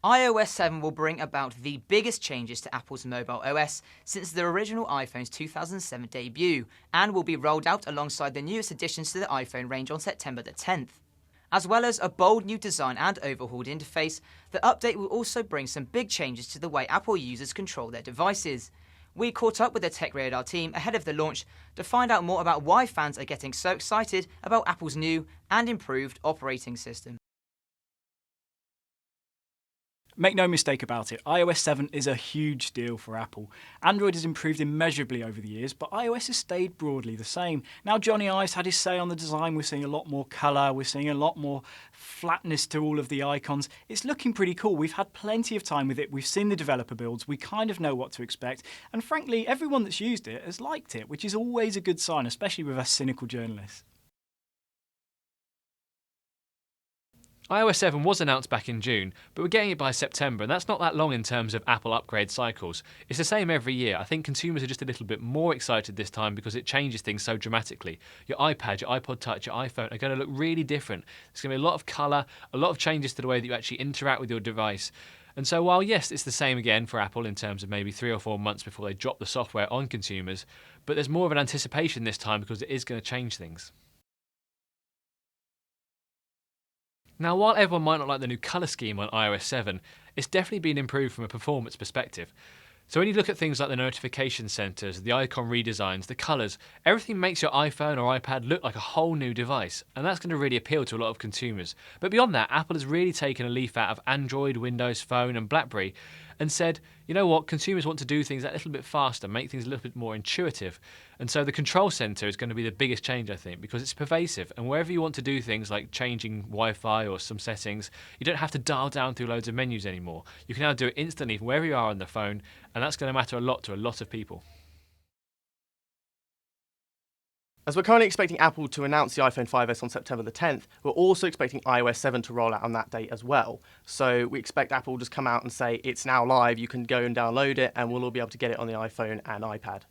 iOS 7 will bring about the biggest changes to Apple's mobile OS since the original iPhone's 2007 debut, and will be rolled out alongside the newest additions to the iPhone range on September the 10th. As well as a bold new design and overhauled interface, the update will also bring some big changes to the way Apple users control their devices. We caught up with the Tech Radar team ahead of the launch to find out more about why fans are getting so excited about Apple's new and improved operating system. Make no mistake about it, iOS 7 is a huge deal for Apple. Android has improved immeasurably over the years, but iOS has stayed broadly the same. Now Johnny Ives had his say on the design, we're seeing a lot more colour, we're seeing a lot more flatness to all of the icons. It's looking pretty cool. We've had plenty of time with it, we've seen the developer builds, we kind of know what to expect, and frankly, everyone that's used it has liked it, which is always a good sign, especially with us cynical journalists. iOS 7 was announced back in June, but we're getting it by September, and that's not that long in terms of Apple upgrade cycles. It's the same every year. I think consumers are just a little bit more excited this time because it changes things so dramatically. Your iPad, your iPod Touch, your iPhone are going to look really different. There's going to be a lot of colour, a lot of changes to the way that you actually interact with your device. And so while yes, it's the same again for Apple in terms of maybe 3 or 4 months before they drop the software on consumers, but there's more of an anticipation this time because it is going to change things. Now, while everyone might not like the new colour scheme on iOS 7, it's definitely been improved from a performance perspective. So when you look at things like the notification centres, the icon redesigns, the colours, everything makes your iPhone or iPad look like a whole new device, and that's going to really appeal to a lot of consumers. But beyond that, Apple has really taken a leaf out of Android, Windows Phone and BlackBerry and said, you know what, consumers want to do things a little bit faster, make things a little bit more intuitive. And so the control centre is going to be the biggest change, I think, because it's pervasive. And wherever you want to do things like changing Wi-Fi or some settings, you don't have to dial down through loads of menus anymore. You can now do it instantly from wherever you are on the phone, and that's going to matter a lot to a lot of people. As we're currently expecting Apple to announce the iPhone 5S on September the 10th, we're also expecting iOS 7 to roll out on that date as well. So we expect Apple to just come out and say it's now live, you can go and download it, and we'll all be able to get it on the iPhone and iPad.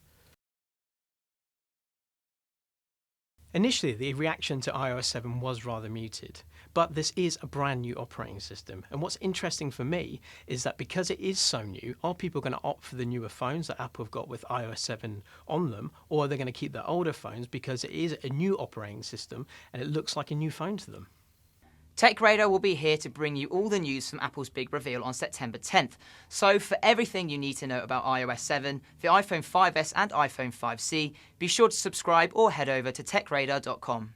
Initially, the reaction to iOS 7 was rather muted, but this is a brand new operating system. And what's interesting for me is that because it is so new, are people going to opt for the newer phones that Apple have got with iOS 7 on them, or are they going to keep their older phones because it is a new operating system and it looks like a new phone to them? Tech Radar will be here to bring you all the news from Apple's big reveal on September 10th. So for everything you need to know about iOS 7, the iPhone 5S and iPhone 5C, be sure to subscribe or head over to techradar.com.